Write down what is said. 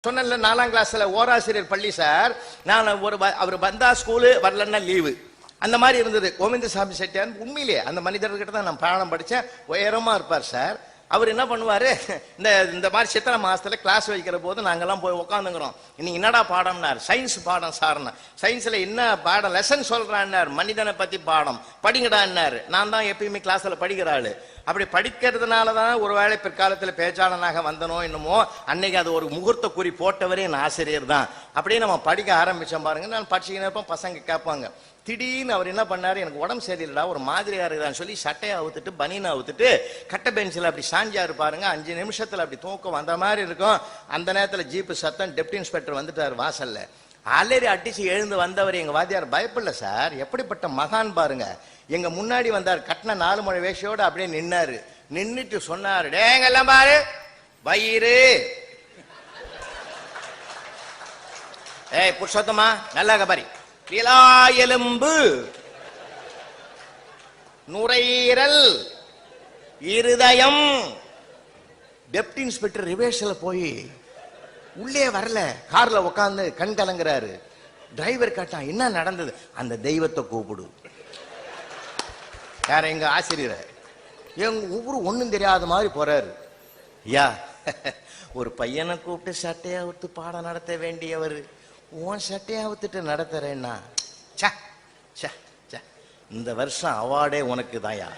சொன்ன 4ஆம் கிளாஸ்ல ஓராசிரியர் பள்ளி சார். நான் அவர் வந்தா ஸ்கூலு, வரலன்னா லீவு, அந்த மாதிரி இருந்தது. கோவிந்தசாமி செட்டியார் உண்மையிலேயே அந்த மனிதர்கிட்ட தான் நான் பாடம் படித்தேன். உயரமா இருப்பார் சார். அவர் என்ன பண்ணுவாரு, இந்த மாதிரி சித்திரை மாசத்துல கிளாஸ் வைக்கிற போது நாங்கெல்லாம் போய் உட்காந்துங்கிறோம். இன்னைக்கு என்னடா பாடம்னார். சயின்ஸ் பாடம் சார்னா. சயின்ஸ்ல என்ன பாடம் லெசன் சொல்றான்னார். மனிதனை பத்தி பாடம் படிங்கடான்னாரு. நான் தான் எப்பயுமே கிளாஸ்ல படிக்கிற ஆளு. அப்படி படிக்கிறதுனாலதான் ஒருவேளை பிற்காலத்தில் பேச்சாளனாக வந்தனோ என்னமோ. அன்னைக்கு அது ஒரு முகூர்த்த குறி போட்டவரே என் ஆசிரியர் தான். அப்படியே நம்ம படிக்க ஆரம்பிச்சோம் பாருங்க. நான் படிச்சுக்கினே இருப்போம், பசங்க கேட்பாங்க. திடீர்னு அவர் என்ன பண்ணாரு, எனக்கு உடம்பு சரியில்லடா, ஒரு மாதிரியா இருக்குதான்னு சொல்லி சட்டையை அவுத்துட்டு பனியனை அவுத்துட்டு கட்டை பெஞ்சில் அப்படி சாஞ்சாரு பாருங்க. 5 நிமிஷத்துல அப்படி தூக்கம் வந்த மாதிரி இருக்கும். அந்த நேரத்துல ஜீப்பு சத்தம். டெப்டி இன்ஸ்பெக்டர் வந்துட்டார் வாசல்ல. அலறி அடிச்சு எழுந்து வந்தவர் எங்க வாத்தியார் பயப்படல சார். எப்படிப்பட்ட மகான் பாருங்க. எங்க முன்னாடி வந்தார். கட்டின 4 முழ வேஷையோட அப்படியே நின்னாரு. நின்னுட்டு சொன்னாரு, டேங்கெல்லாம் பாரு வயிறு. ஏய் புருஷோத்தமா நல்லா பாரி. எலும்பு, நுரையீரல், இருதயம். டெப்டி இன்ஸ்பெக்டர் ரிவேர்ஸ்ல போய் உள்ளே வரல, கார்ல உட்கார்ந்து கண் கலங்குறாரு. டிரைவர் கேட்டான், என்ன நடந்தது? அந்த தெய்வத்தை கூப்பிடு. யார? எங்க ஆசிரியர். எங்க ஒவ்வொரு ஒண்ணும் தெரியாத மாதிரி போறாரு. ஐயா, ஒரு பையனை கூப்பிட்டு சட்டையை விட்டு பாடம் நடத்த வேண்டியவர் உன் சட்டையை வித்துட்டு நடத்துறேன்னா, இந்த வருஷம் அவார்டே உனக்கு தாயா.